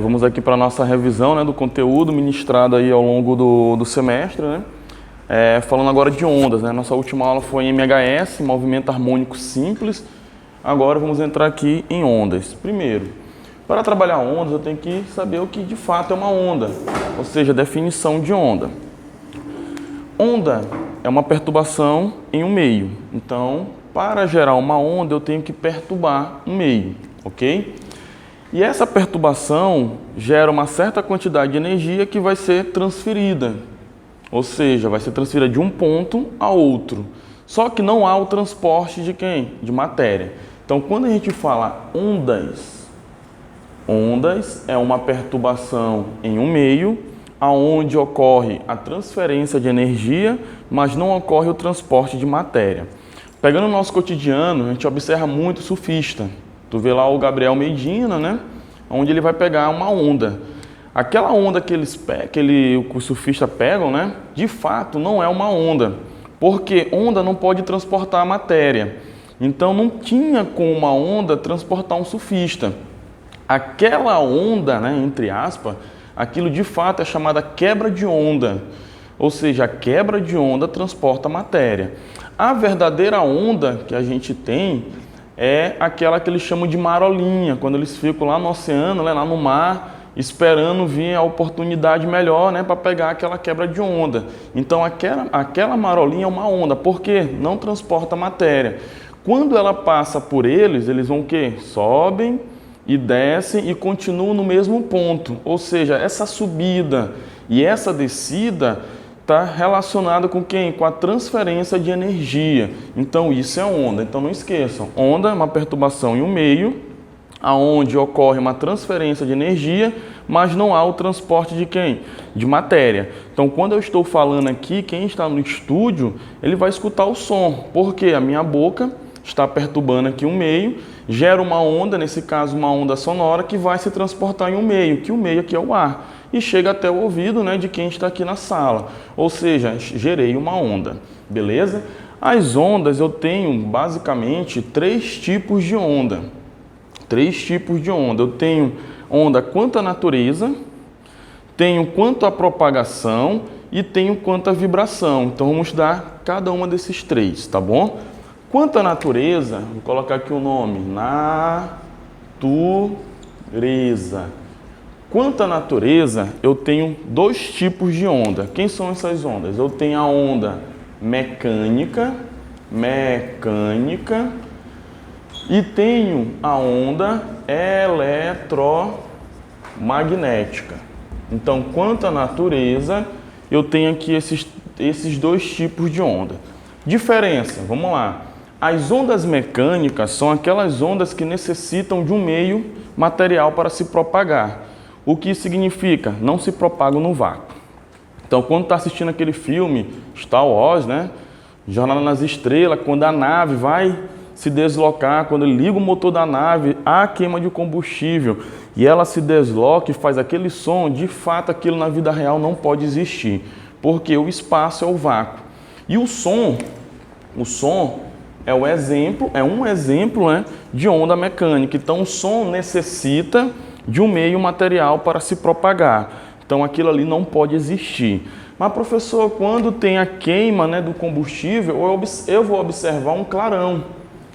Vamos aqui para a nossa revisão, né, do conteúdo ministrado aí ao longo do semestre, né? Falando agora de ondas, né? Nossa última aula foi em MHS, movimento harmônico simples. Agora vamos entrar aqui em ondas. Primeiro, para trabalhar ondas eu tenho que saber o que de fato é uma onda, ou seja, a definição de onda. Onda é uma perturbação em um meio. Então, para gerar uma onda eu tenho que perturbar um meio, ok? E essa perturbação gera uma certa quantidade de energia que vai ser transferida, ou seja, vai ser transferida de um ponto a outro. Só que não há o transporte de quem? De matéria. Então, quando a gente fala ondas é uma perturbação em um meio, aonde ocorre a transferência de energia, mas não ocorre o transporte de matéria. Pegando o nosso cotidiano, a gente observa muito surfista. Tu vê lá o Gabriel Medina, né? Onde ele vai pegar uma onda. Aquela onda que os surfistas pegam, né? De fato, não é uma onda. Porque onda não pode transportar a matéria. Então, não tinha como uma onda transportar um surfista. Aquela onda, né? Entre aspas, aquilo de fato é chamada quebra de onda. Ou seja, a quebra de onda transporta a matéria. A verdadeira onda que a gente tem é aquela que eles chamam de marolinha, quando eles ficam lá no oceano, lá no mar, esperando vir a oportunidade melhor, né, para pegar aquela quebra de onda. Então aquela marolinha é uma onda, porque não transporta matéria. Quando ela passa por eles vão o quê? Sobem e descem e continuam no mesmo ponto. Ou seja, essa subida e essa descida está relacionado com quem? Com a transferência de energia. Então isso é onda. Então não esqueçam, onda é uma perturbação em um meio, aonde ocorre uma transferência de energia, mas não há o transporte de quem? De matéria. Então quando eu estou falando aqui, quem está no estúdio, ele vai escutar o som, porque a minha boca está perturbando aqui um meio, gera uma onda, nesse caso uma onda sonora, que vai se transportar em um meio, que o meio aqui é o ar, e chega até o ouvido, né, de quem está aqui na sala. Ou seja, gerei uma onda, beleza? As ondas eu tenho basicamente três tipos de onda. Eu tenho onda quanto à natureza, tenho quanto à propagação e tenho quanto à vibração. Então vamos estudar cada uma desses três, tá bom? Quanto à natureza, vou colocar aqui o nome, natureza. Quanto à natureza, eu tenho dois tipos de onda. Quem são essas ondas? Eu tenho a onda mecânica, e tenho a onda eletromagnética. Então, quanto à natureza, eu tenho aqui esses dois tipos de onda. Diferença, vamos lá. As ondas mecânicas são aquelas ondas que necessitam de um meio material para se propagar. O que significa? Não se propagam no vácuo. Então, quando está assistindo aquele filme Star Wars, né? Jornada nas Estrelas, quando a nave vai se deslocar, quando ele liga o motor da nave, há queima de combustível e ela se desloca e faz aquele som, de fato aquilo na vida real não pode existir, porque o espaço é o vácuo. E o som é um exemplo, né, de onda mecânica. Então o som necessita de um meio material para se propagar. Então aquilo ali não pode existir. Mas professor, quando tem a queima, né, do combustível, eu vou observar um clarão,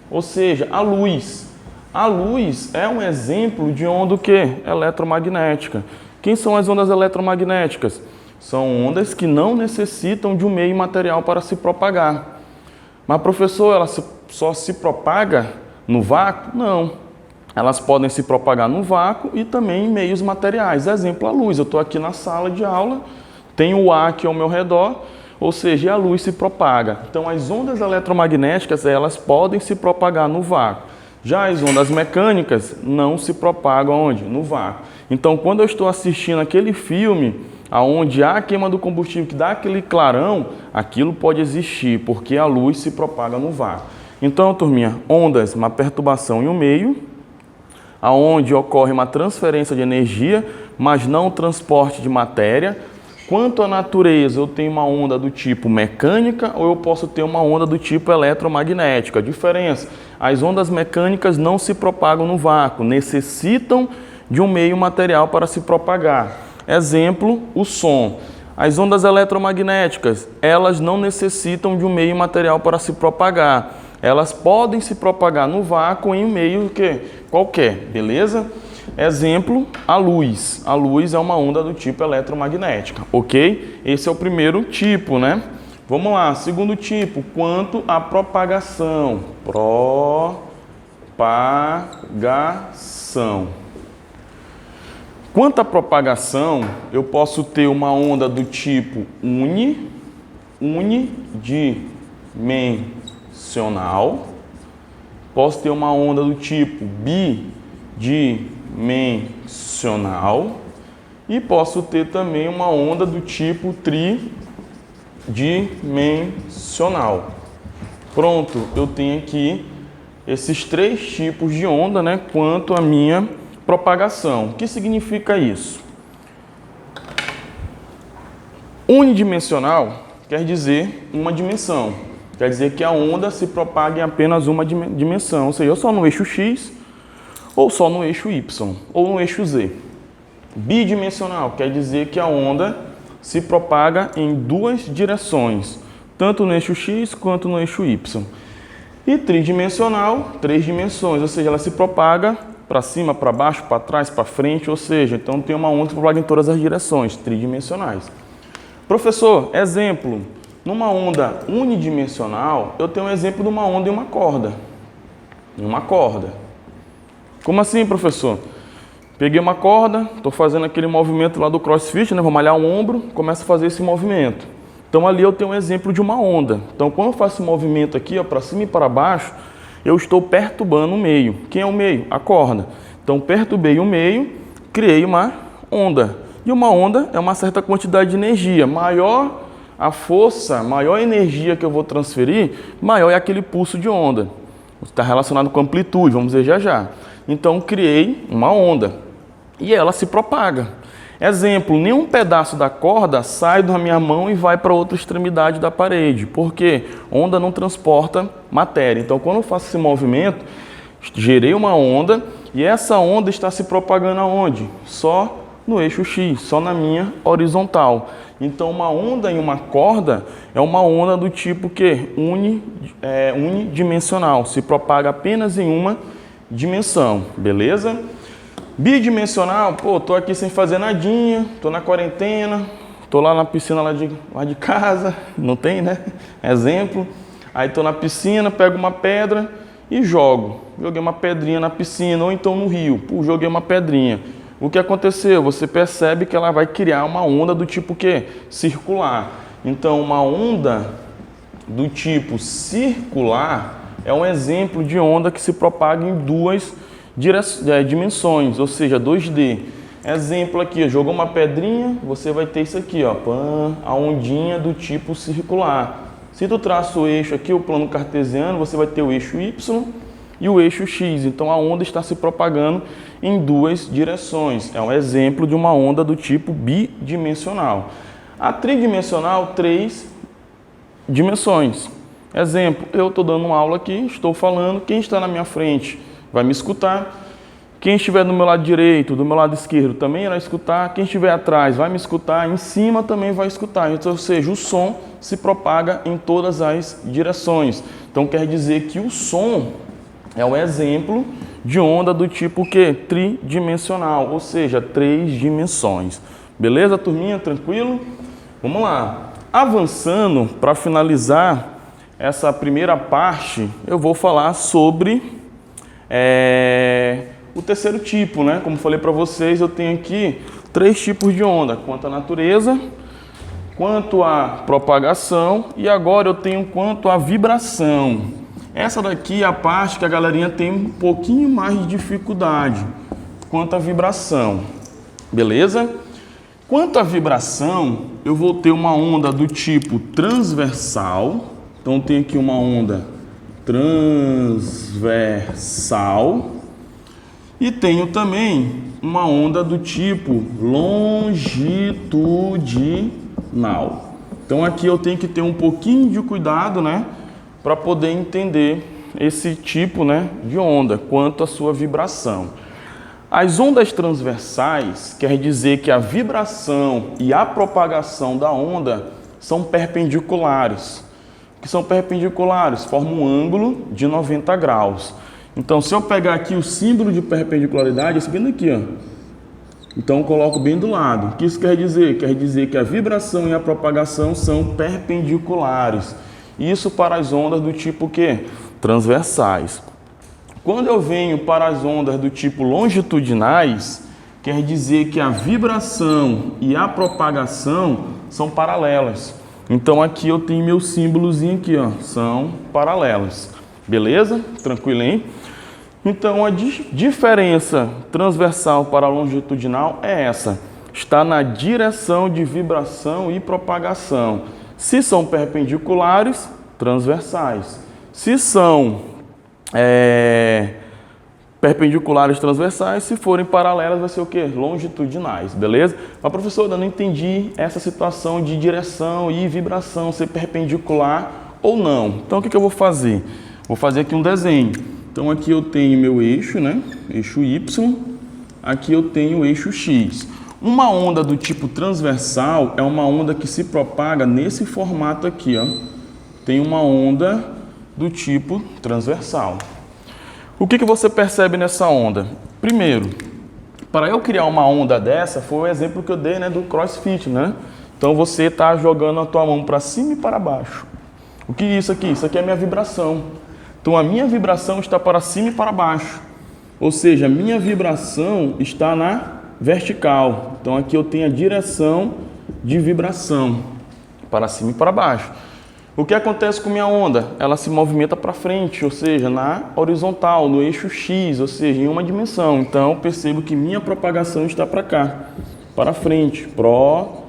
ou seja, a luz. A luz é um exemplo de onda o quê? Eletromagnética. Quem são as ondas eletromagnéticas? São ondas que não necessitam de um meio material para se propagar. Mas professor, ela só se propaga no vácuo? Não. Elas podem se propagar no vácuo e também em meios materiais. Exemplo, a luz. Eu estou aqui na sala de aula, tenho o ar aqui ao meu redor, ou seja, a luz se propaga. Então, as ondas eletromagnéticas, elas podem se propagar no vácuo. Já as ondas mecânicas não se propagam onde? No vácuo. Então, quando eu estou assistindo aquele filme, onde há a queima do combustível, que dá aquele clarão, aquilo pode existir, porque a luz se propaga no vácuo. Então, turminha, ondas, uma perturbação em um meio, aonde ocorre uma transferência de energia, mas não o transporte de matéria. Quanto à natureza, eu tenho uma onda do tipo mecânica ou eu posso ter uma onda do tipo eletromagnética. A diferença, as ondas mecânicas não se propagam no vácuo, necessitam de um meio material para se propagar. Exemplo, o som. As ondas eletromagnéticas, elas não necessitam de um meio material para se propagar. Elas podem se propagar no vácuo em um meio qualquer, beleza? Exemplo, a luz. A luz é uma onda do tipo eletromagnética, ok? Esse é o primeiro tipo, né? Vamos lá, segundo tipo, quanto à propagação. Propagação. Quanto à propagação, eu posso ter uma onda do tipo unidimensional. Posso ter uma onda do tipo bidimensional. E posso ter também uma onda do tipo tridimensional. Pronto, eu tenho aqui esses três tipos de onda, né, quanto à minha propagação. O que significa isso? Unidimensional quer dizer uma dimensão. Quer dizer que a onda se propaga em apenas uma dimensão, ou seja, ou só no eixo X, ou só no eixo Y, ou no eixo Z. Bidimensional quer dizer que a onda se propaga em duas direções, tanto no eixo X quanto no eixo Y. E tridimensional, três dimensões, ou seja, ela se propaga para cima, para baixo, para trás, para frente, ou seja, então tem uma onda que se propaga em todas as direções, tridimensionais. Professor, exemplo, numa onda unidimensional, eu tenho um exemplo de uma onda em uma corda. Uma corda. Como assim, professor? Peguei uma corda, estou fazendo aquele movimento lá do crossfit, né? Vou malhar o ombro, começo a fazer esse movimento. Então ali eu tenho um exemplo de uma onda. Então quando eu faço esse movimento aqui, para cima e para baixo, eu estou perturbando o meio. Quem é o meio? A corda. Então perturbei o meio, criei uma onda. E uma onda é uma certa quantidade de energia. Maior a força, maior a energia que eu vou transferir, maior é aquele pulso de onda. Está relacionado com amplitude, vamos ver já já. Então criei uma onda e ela se propaga. Exemplo, nenhum pedaço da corda sai da minha mão e vai para outra extremidade da parede, porque onda não transporta matéria. Então, quando eu faço esse movimento, gerei uma onda e essa onda está se propagando aonde? Só no eixo X, só na minha horizontal. Então, uma onda em uma corda é uma onda do tipo que unidimensional, se propaga apenas em uma dimensão, beleza? Bidimensional, pô, tô aqui sem fazer nadinha, tô na quarentena, tô lá na piscina lá de casa, não tem, né? Exemplo. Aí tô na piscina, pego uma pedra e jogo. Joguei uma pedrinha na piscina ou então no rio. Pô, joguei uma pedrinha. O que aconteceu? Você percebe que ela vai criar uma onda do tipo que? Circular. Então, uma onda do tipo circular é um exemplo de onda que se propaga em duas dimensões, ou seja, 2D. Exemplo aqui, jogou uma pedrinha, você vai ter isso aqui, ó, a ondinha do tipo circular. Se tu traça o eixo aqui, o plano cartesiano, você vai ter o eixo Y e o eixo X. Então a onda está se propagando em duas direções. É um exemplo de uma onda do tipo bidimensional. A tridimensional, três dimensões. Exemplo, eu estou dando uma aula aqui, estou falando, quem está na minha frente vai me escutar. Quem estiver do meu lado direito, do meu lado esquerdo também irá escutar. Quem estiver atrás vai me escutar, em cima também vai escutar. Então, ou seja, o som se propaga em todas as direções. Então quer dizer que o som é um exemplo de onda do tipo que? Tridimensional, ou seja, três dimensões. Beleza, turminha? Tranquilo? Vamos lá. Avançando, para finalizar essa primeira parte, eu vou falar sobre o terceiro tipo, né? Como falei para vocês, eu tenho aqui três tipos de onda, quanto à natureza, quanto à propagação e agora eu tenho quanto à vibração. Essa daqui é a parte que a galerinha tem um pouquinho mais de dificuldade, quanto à vibração, beleza? Quanto à vibração, eu vou ter uma onda do tipo transversal, então eu tenho aqui uma onda transversal e tenho também uma onda do tipo longitudinal. Então aqui eu tenho que ter um pouquinho de cuidado, né, para poder entender esse tipo, né, de onda, quanto à sua vibração. As ondas transversais quer dizer que a vibração e a propagação da onda são perpendiculares. O que são perpendiculares? Formam um ângulo de 90 graus. Então, se eu pegar aqui o símbolo de perpendicularidade, esse bem aqui, ó. Então, eu coloco bem do lado. O que isso quer dizer? Quer dizer que a vibração e a propagação são perpendiculares. Isso para as ondas do tipo quê? Transversais. Quando eu venho para as ondas do tipo longitudinais, quer dizer que a vibração e a propagação são paralelas. Então aqui eu tenho meu símbolozinho aqui, ó, são paralelas. Beleza? Tranquilo, hein? Então a diferença transversal para longitudinal é essa. Está na direção de vibração e propagação. Se são perpendiculares, transversais. Se são perpendiculares transversais, se forem paralelas vai ser o que? Longitudinais, beleza? Mas professor, eu não entendi essa situação de direção e vibração, ser perpendicular ou não. Então o que eu vou fazer? Vou fazer aqui um desenho. Então aqui eu tenho meu eixo, né? Eixo Y, aqui eu tenho o eixo X. Uma onda do tipo transversal é uma onda que se propaga nesse formato aqui, ó. Tem uma onda do tipo transversal. O que você percebe nessa onda? Primeiro, para eu criar uma onda dessa, foi o exemplo que eu dei, né, do CrossFit, né? Então você está jogando a tua mão para cima e para baixo. O que é isso aqui? Isso aqui é a minha vibração. Então a minha vibração está para cima e para baixo. Ou seja, a minha vibração está na vertical. Então aqui eu tenho a direção de vibração para cima e para baixo. O que acontece com minha onda? Ela se movimenta para frente, ou seja, na horizontal, no eixo X, ou seja, em uma dimensão. Então, eu percebo que minha propagação está para cá, para frente, propagação.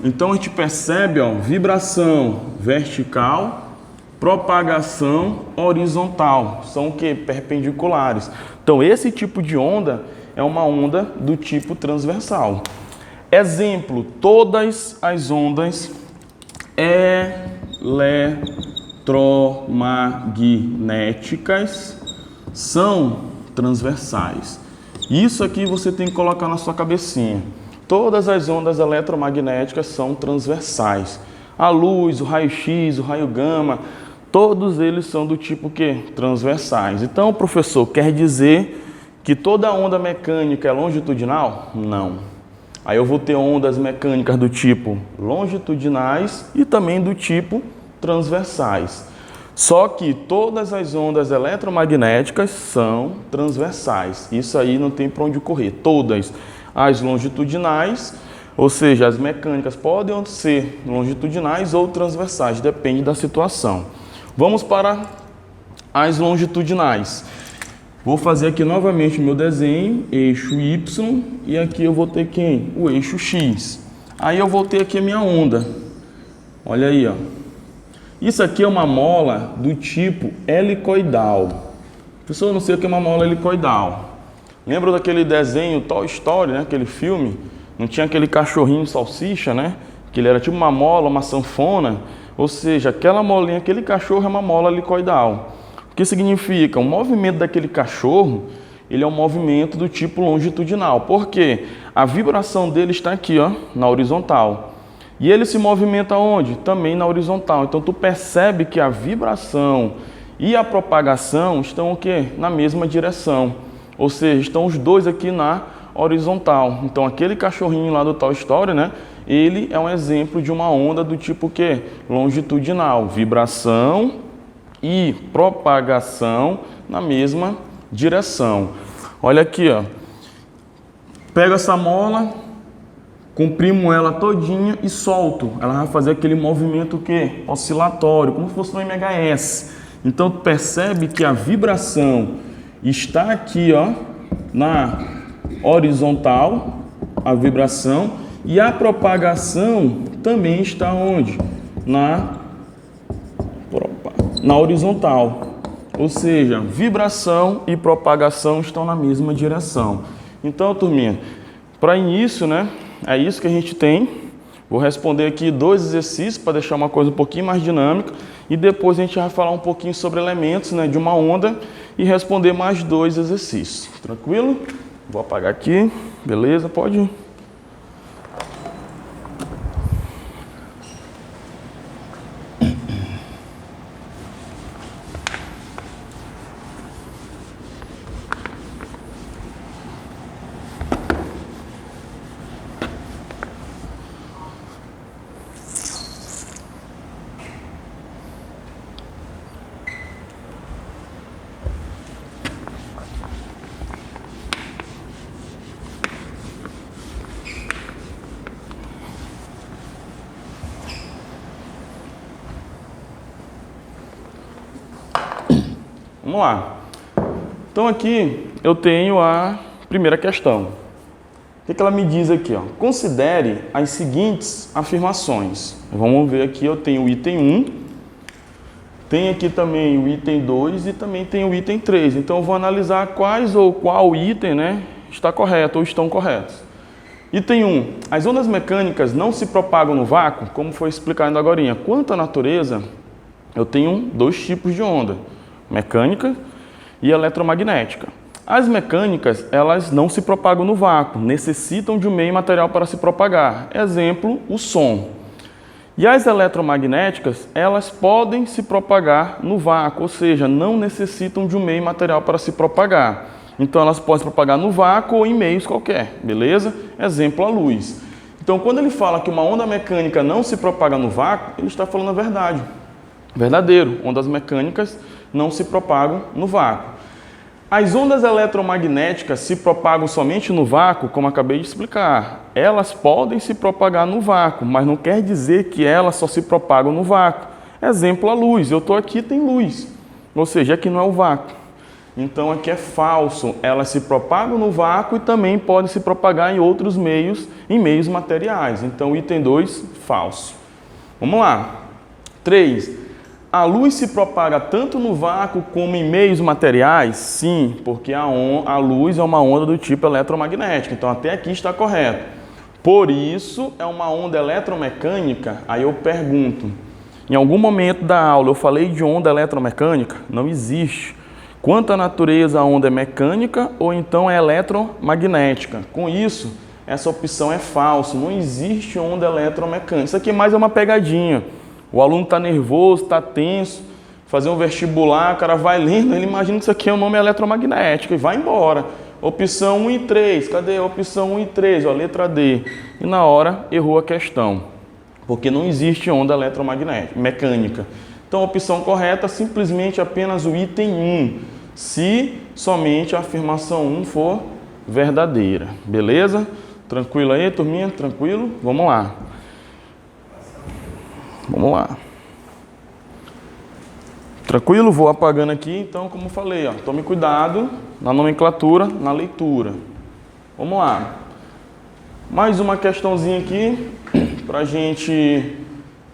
Então, a gente percebe, ó, vibração vertical, propagação horizontal. São o que? Perpendiculares. Então, esse tipo de onda é uma onda do tipo transversal. Exemplo, todas as ondas eletromagnéticas são transversais. Isso aqui você tem que colocar na sua cabecinha. Todas as ondas eletromagnéticas são transversais. A luz, o raio-x, o raio gama, todos eles são do tipo que? Transversais. Então, professor, quer dizer que toda onda mecânica é longitudinal? Não. Aí eu vou ter ondas mecânicas do tipo longitudinais e também do tipo transversais. Só que todas as ondas eletromagnéticas são transversais. Isso aí não tem para onde correr. Todas as longitudinais, ou seja, as mecânicas podem ser longitudinais ou transversais, depende da situação. Vamos para as longitudinais. Vou fazer aqui novamente o meu desenho, eixo Y, e aqui eu vou ter quem? O eixo X. Aí eu vou ter aqui a minha onda. Olha aí, ó. Isso aqui é uma mola do tipo helicoidal. Pessoal, eu não sei o que é uma mola helicoidal. Lembra daquele desenho Toy Story, né? Aquele filme? Não tinha aquele cachorrinho salsicha, né? Que ele era tipo uma mola, uma sanfona. Ou seja, aquela molinha, aquele cachorro é uma mola helicoidal. O que significa? O movimento daquele cachorro, ele é um movimento do tipo longitudinal. Por quê? A vibração dele está aqui, ó, na horizontal. E ele se movimenta onde? Também na horizontal. Então, tu percebe que a vibração e a propagação estão o quê? Na mesma direção. Ou seja, estão os dois aqui na horizontal. Então, aquele cachorrinho lá do Toy Story, né? Ele é um exemplo de uma onda do tipo quê? Longitudinal. Vibração e propagação na mesma direção. Olha aqui, ó. Pego essa mola, comprimo ela todinha e solto. Ela vai fazer aquele movimento que? Oscilatório, como se fosse no MHS. Então tu percebe que a vibração está aqui, ó, na horizontal, a vibração, e a propagação também está onde? Na horizontal. Ou seja, vibração e propagação estão na mesma direção. Então, turminha, para início, né, é isso que a gente tem. Vou responder aqui 2 exercícios para deixar uma coisa um pouquinho mais dinâmica e depois a gente vai falar um pouquinho sobre elementos, né, de uma onda e responder mais 2 exercícios. Tranquilo? Vou apagar aqui. Beleza? Pode ir. Vamos lá. Então aqui eu tenho a primeira questão. O que ela me diz aqui? Ó? Considere as seguintes afirmações. Vamos ver aqui, eu tenho o item 1, tem aqui também o item 2 e também tem o item 3. Então eu vou analisar quais ou qual item, né, está correto ou estão corretos. Item 1. As ondas mecânicas não se propagam no vácuo, como foi explicado agora. Quanto à natureza, eu tenho 2 tipos de onda. Mecânica e eletromagnética. As mecânicas, elas não se propagam no vácuo, necessitam de um meio material para se propagar. Exemplo, o som. E as eletromagnéticas, elas podem se propagar no vácuo, ou seja, não necessitam de um meio material para se propagar. Então, elas podem se propagar no vácuo ou em meios qualquer, beleza? Exemplo, a luz. Então, quando ele fala que uma onda mecânica não se propaga no vácuo, ele está falando a verdade. Verdadeiro, ondas mecânicas não se propagam no vácuo. As ondas eletromagnéticas se propagam somente no vácuo, como acabei de explicar. Elas podem se propagar no vácuo, mas não quer dizer que elas só se propagam no vácuo. Exemplo, a luz. Eu estou aqui, tem luz. Ou seja, aqui não é o vácuo. Então, aqui é falso. Elas se propagam no vácuo e também podem se propagar em outros meios, em meios materiais. Então, item 2, falso. Vamos lá. 3. A luz se propaga tanto no vácuo como em meios materiais? Sim, porque a luz é uma onda do tipo eletromagnética. Então, até aqui está correto. Por isso, é uma onda eletromecânica? Aí eu pergunto, em algum momento da aula eu falei de onda eletromecânica? Não existe. Quanto à natureza, a onda é mecânica ou então é eletromagnética? Com isso, essa opção é falsa. Não existe onda eletromecânica. Isso aqui mais é uma pegadinha. O aluno está nervoso, está tenso, fazer um vestibular, o cara vai lendo, ele imagina que isso aqui é um nome eletromagnético e vai embora. Opção 1 e 3, cadê a opção 1 e 3? Ó, letra D. E na hora errou a questão, porque não existe onda eletromagnética, mecânica. Então a opção correta é simplesmente apenas o item 1, se somente a afirmação 1 for verdadeira. Beleza? Tranquilo aí, turminha? Tranquilo? Vamos lá. Vamos lá. Tranquilo? Vou apagando aqui. Então, como falei, ó, tome cuidado na nomenclatura, na leitura. Vamos lá. Mais uma questãozinha aqui para a gente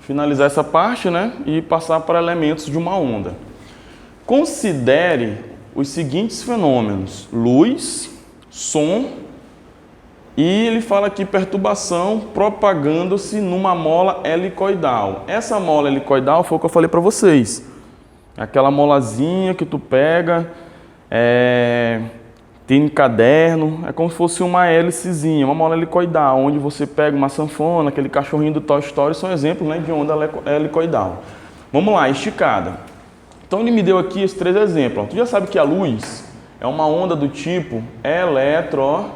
finalizar essa parte, né? E passar para elementos de uma onda. Considere os seguintes fenômenos: luz, som. E ele fala aqui perturbação propagando-se numa mola helicoidal. Essa mola helicoidal foi o que eu falei para vocês. Aquela molazinha que tu pega, tem no caderno, é como se fosse uma hélicezinha, uma mola helicoidal, onde você pega uma sanfona, aquele cachorrinho do Toy Story, são exemplos, né, de onda helicoidal. Vamos lá, esticada. Então ele me deu aqui esses 3 exemplos. Tu já sabe que a luz é uma onda do tipo eletromagnética.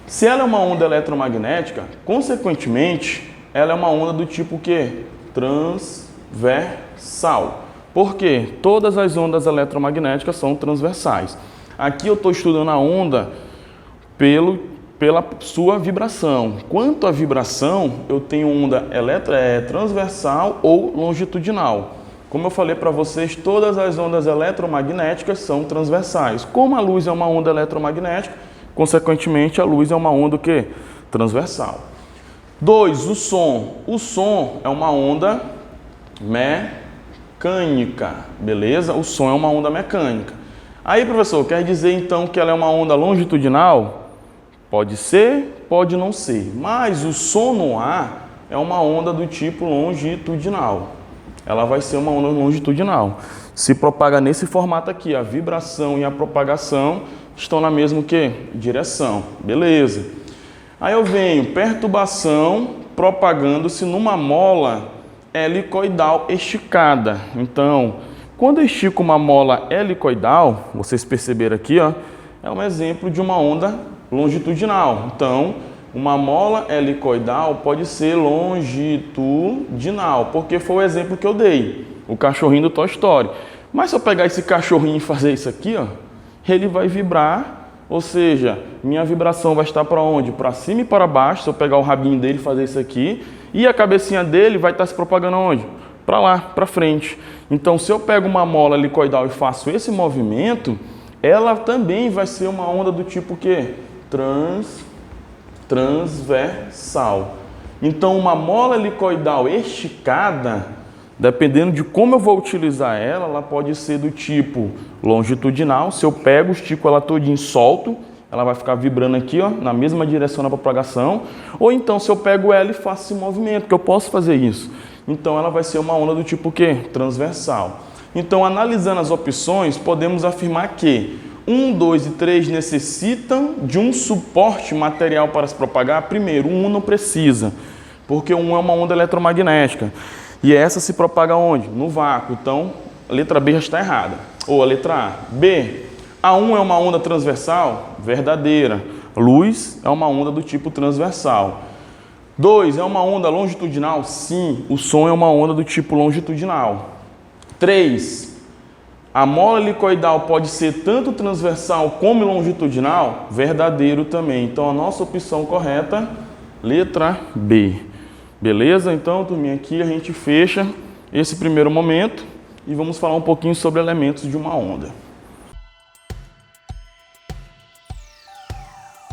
Se ela é uma onda eletromagnética, consequentemente, ela é uma onda do tipo quê? Transversal. Por quê? Todas as ondas eletromagnéticas são transversais. Aqui eu estou estudando a onda pela sua vibração. Quanto à vibração, eu tenho onda transversal ou longitudinal. Como eu falei para vocês, todas as ondas eletromagnéticas são transversais. Como a luz é uma onda eletromagnética, consequentemente a luz é uma onda o quê? Transversal. 2. O som. O som é uma onda mecânica, beleza? O som é uma onda mecânica. Aí, professor, quer dizer então que ela é uma onda longitudinal? Pode ser, pode não ser. Mas o som no ar é uma onda do tipo longitudinal. ela vai ser uma onda longitudinal. Se propaga nesse formato aqui, a vibração e a propagação estão na mesma o quê? Direção. Beleza. Aí eu venho perturbação propagando-se numa mola helicoidal esticada. Então, quando eu estico uma mola helicoidal, vocês perceberam aqui, ó, é um exemplo de uma onda longitudinal. Então, uma mola helicoidal pode ser longitudinal, porque foi o exemplo que eu dei, o cachorrinho do Toy Story. Mas se eu pegar esse cachorrinho e fazer isso aqui, ó, ele vai vibrar, ou seja, minha vibração vai estar para onde? Para cima e para baixo, se eu pegar o rabinho dele e fazer isso aqui, e a cabecinha dele vai estar se propagando aonde? Para lá, para frente. Então, se eu pego uma mola helicoidal e faço esse movimento, ela também vai ser uma onda do tipo quê? Transversal. Então, uma mola helicoidal esticada, dependendo de como eu vou utilizar ela, ela pode ser do tipo longitudinal. Se eu pego, estico ela todinha e solto, ela vai ficar vibrando aqui, ó, na mesma direção da propagação. Ou então, se eu pego ela e faço esse movimento, que eu posso fazer isso. Então, ela vai ser uma onda do tipo quê? Transversal. Então, analisando as opções, podemos afirmar que 1, 2 e 3 necessitam de um suporte material para se propagar. Primeiro, 1 não precisa, porque 1 é uma onda eletromagnética. E essa se propaga onde? No vácuo. Então, a letra B já está errada. Ou a letra A. B, A1 é uma onda transversal? Verdadeira. Luz é uma onda do tipo transversal. 2, é uma onda longitudinal? Sim, o som é uma onda do tipo longitudinal. 3, a mola helicoidal pode ser tanto transversal como longitudinal? Verdadeiro também. Então, a nossa opção correta, letra B. Beleza? Então, turminha, aqui a gente fecha esse primeiro momento e vamos falar um pouquinho sobre elementos de uma onda.